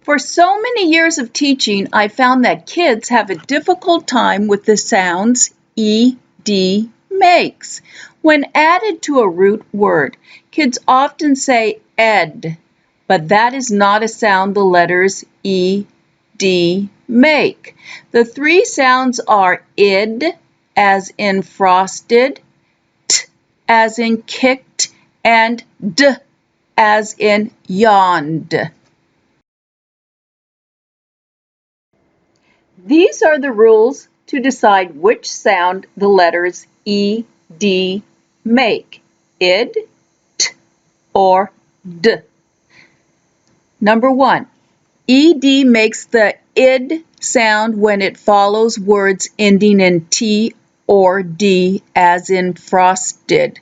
For so many years of teaching, I found that kids have a difficult time with the sounds ed makes. When added to a root word, kids often say ed, but that is not a sound the letters ed make. The three sounds are id, as in frosted, t, as in kicked, and d, as in yawned. These are the rules to decide which sound the letters ed make, id, t, or d. Number 1, ed makes the id sound when it follows words ending in t or d, as in frosted.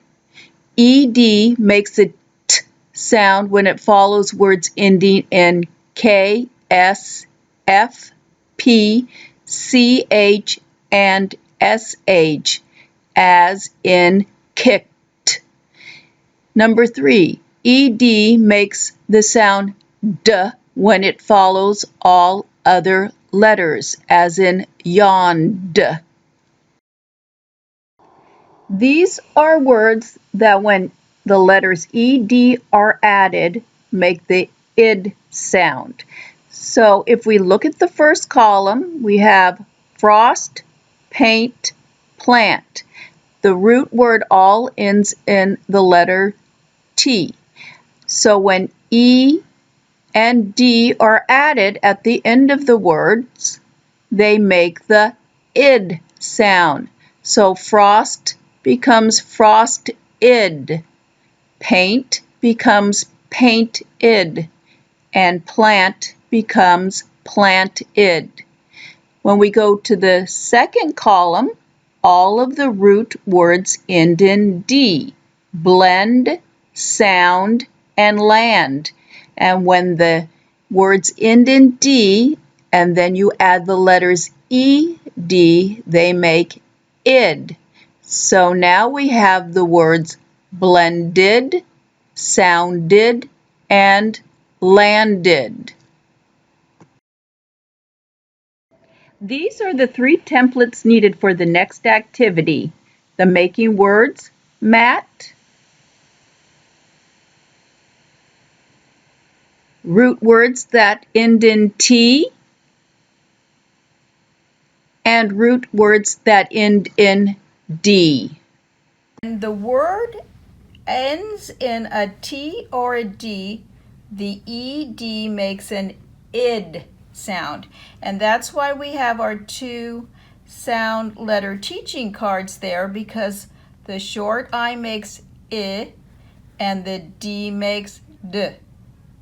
Ed makes the t sound when it follows words ending in k, s, f, p, ch, and sh, as in kicked. Number 3, ed makes the sound d when it follows all other letters, as in yawned. These are words that when the letters ed are added, make the id sound. So if we look at the first column, we have frost, paint, plant. The root word all ends in the letter T. So when E and D are added at the end of the words, they make the id sound. So frost becomes frost-id, paint becomes paint-id, and plant becomes plant-id. When we go to the second column, all of the root words end in D, blend, sound, and land. And when the words end in D, and then you add the letters ed, they make id. So now we have the words blended, sounded, and landed. These are the 3 templates needed for the next activity: the making words mat, root words that end in T, and root words that end in D. When the word ends in a T or a D, the ED makes an id sound. And that's why we have our 2 sound letter teaching cards there, because the short I makes I and the D makes D,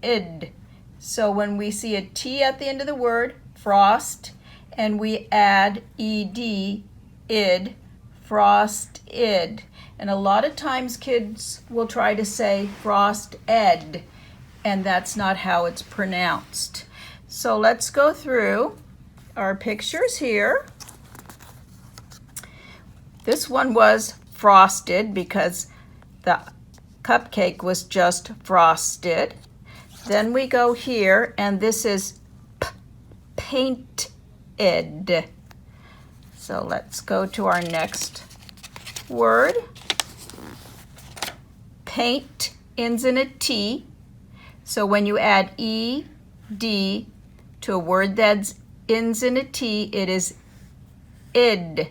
id. So when we see a T at the end of the word, frost, and we add ed, id, frost-id. And a lot of times kids will try to say frost-ed, and that's not how it's pronounced. So let's go through our pictures here. This one was frosted because the cupcake was just frosted. Then we go here, and this is painted. So let's go to our next word. Paint ends in a T. So when you add ed to a word that ends in a T, it is id.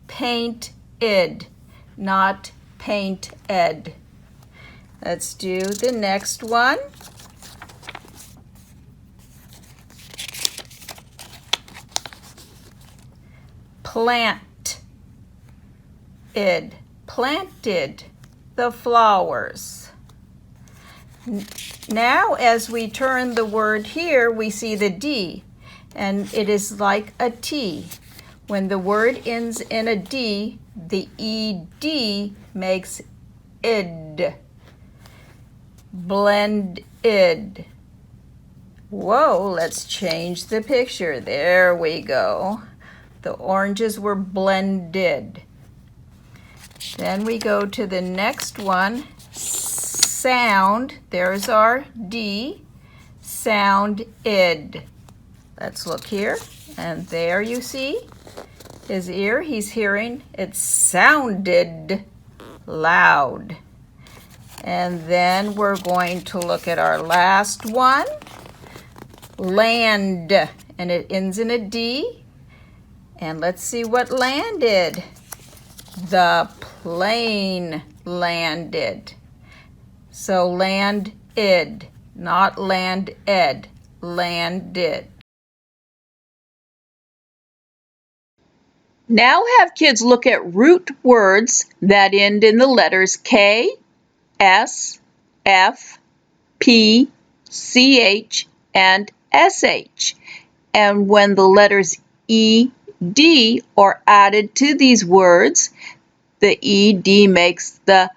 Paint-id, not paint-ed. Let's do the next one. Plant-id, planted the flowers. Now as we turn the word here, we see the D, and it is like a T. When the word ends in a D, the ED makes id. Blended. Whoa, let's change the picture. There we go. The oranges were blended. Then we go to the next one, sound. There's our D. sound id. Let's look here, and there you see his ear. He's hearing it sounded loud. And then we're going to look at our last one, land, and it ends in a D. And let's see what landed. The plane landed. So land id, not land ed, landed. Now have kids look at root words that end in the letters K, S, F, P, CH, and SH. And when the letters ED are added to these words, the ED makes the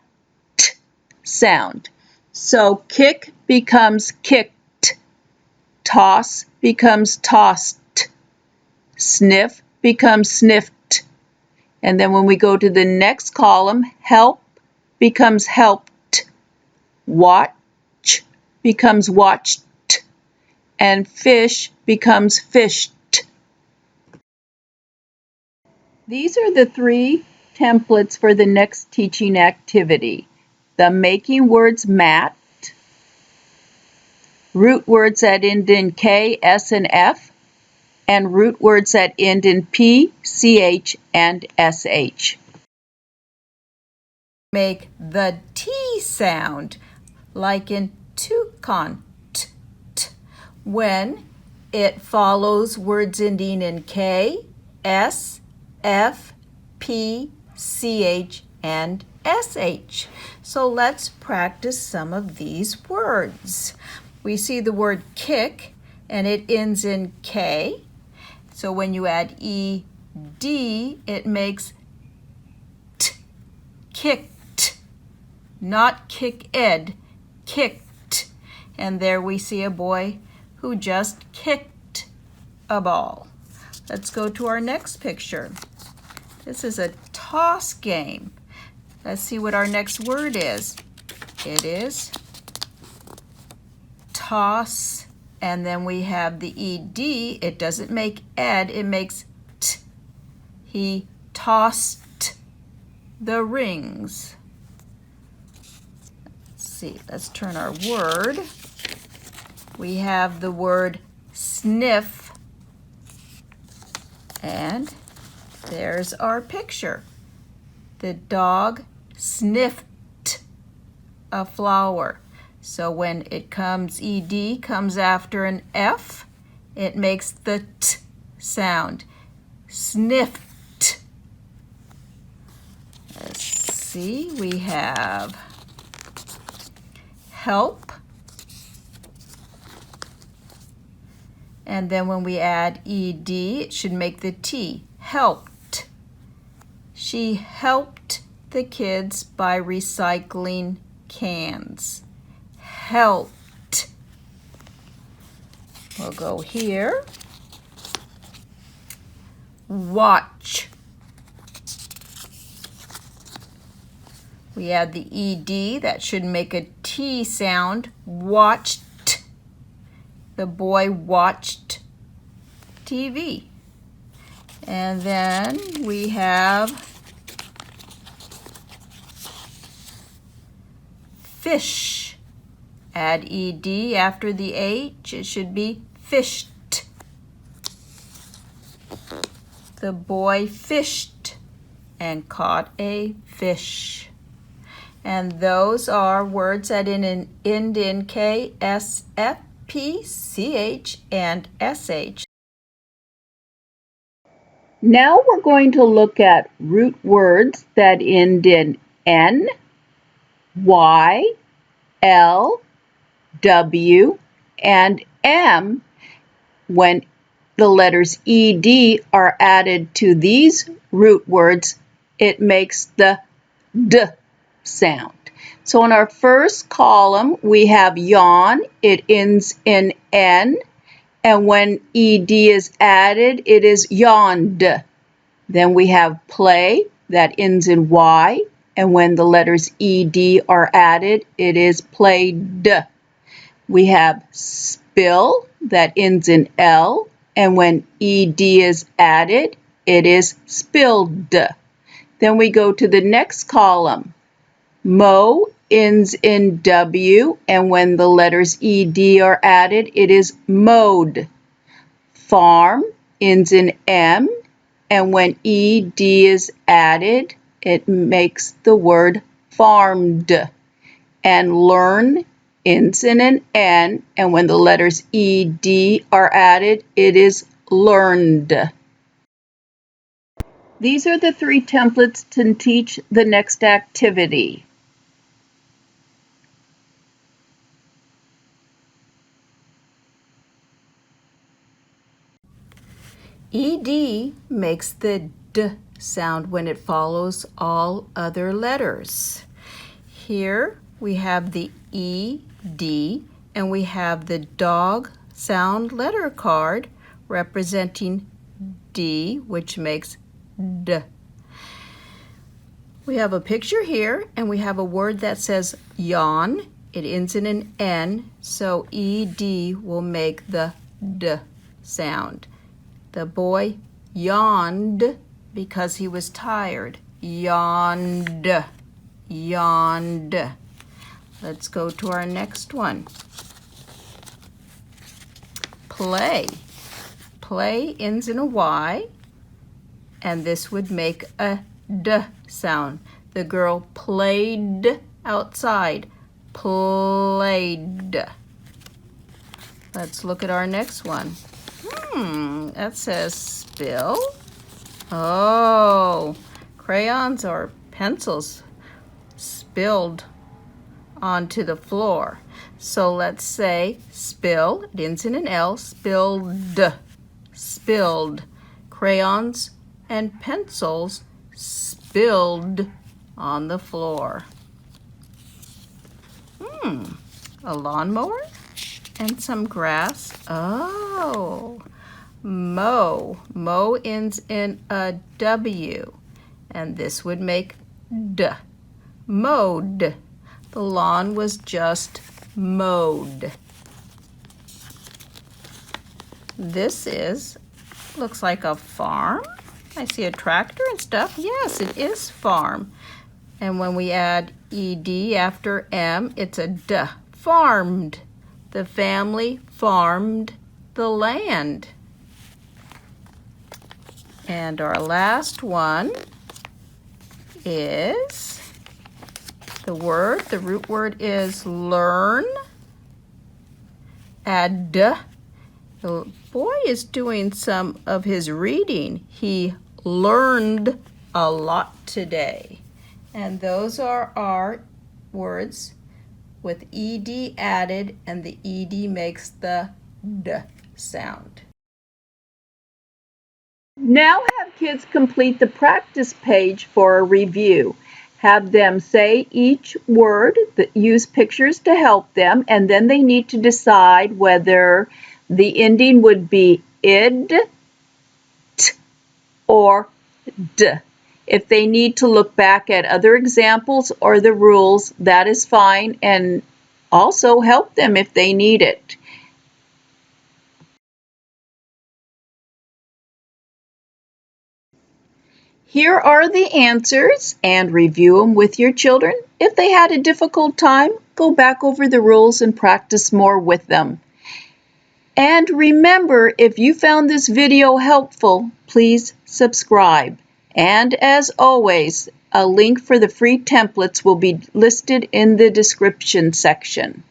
T sound. So kick becomes kicked, toss becomes tossed, sniff becomes sniffed. And then when we go to the next column, help becomes helped, watch becomes watched, and fish becomes fished. These are the 3 templates for the next teaching activity. The making words mat, root words that end in K, S, and F, and root words that end in P, CH, and SH. Make the T sound, like in toucan, t, t, when it follows words ending in K, S, F, P, CH, and SH. So let's practice some of these words. We see the word kick, and it ends in K. So when you add ED, it makes T, kicked, not kick-ed, kicked. And there we see a boy who just kicked a ball. Let's go to our next picture. This is a toss game. Let's see what our next word is. It is toss, and then we have the ED. It doesn't make ed, it makes t. He tossed the rings. Let's see, let's turn our word. We have the word sniff, and there's our picture. The dog sniffed a flower. So when it comes, ED comes after an F, it makes the T sound. Sniffed. Let's see, we have help. And then when we add ED, it should make the T. Helped. She helped the kids by recycling cans. Helped. We'll go here. Watch. We add the ED, that should make a T sound. Watched. The boy watched TV. And then we have fish. Add ED after the H, it should be fished. The boy fished and caught a fish. And those are words that end in K, S, F, P, CH, and SH. Now we're going to look at root words that end in N, Y, L, W, and M. When the letters ED are added to these root words, it makes the D sound. So in our first column, we have yawn. It ends in N. And when ED is added, it is yawned. Then we have play. That ends in Y. And when the letters ED are added, it is played. We have spill that ends in L, and when ed is added, it is spilled. Then we go to the next column. Mow ends in W, and when the letters ed are added, it is mowed. Farm ends in M, and when ed is added, it makes the word farmed. And learn ends in an N, and when the letters ed are added, it is learned. These are the 3 templates to teach the next activity. ED makes the D sound when it follows all other letters. Here we have the ED, and we have the dog sound letter card representing D, which makes D. We have a picture here, and we have a word that says yawn. It ends in an N, so ED will make the D sound. The boy yawned because he was tired. Yawned, yawned. Let's go to our next one. Play. Play ends in a Y, and this would make a D sound. The girl played outside. Played. Let's look at our next one. That says spill. Oh, crayons or pencils spilled onto the floor. So let's say spill, it ends in an L, spilled, spilled. Crayons and pencils spilled on the floor. A lawnmower and some grass. Oh, mow. Mow ends in a W, and this would make D. Mowed. The lawn was just mowed. This looks like a farm. I see a tractor and stuff. Yes, it is farm. And when we add ED after M, it's a D. Farmed. The family farmed the land. And our last one is the root word is learn. Add D. The boy is doing some of his reading. He learned a lot today. And those are our words with ED added, and the ED makes the D sound. Now have kids complete the practice page for a review. Have them say each word, use pictures to help them, and then they need to decide whether the ending would be id, t, or d. If they need to look back at other examples or the rules, that is fine, and also help them if they need it. Here are the answers, and review them with your children. If they had a difficult time, go back over the rules and practice more with them. And remember, if you found this video helpful, please subscribe. And as always, a link for the free templates will be listed in the description section.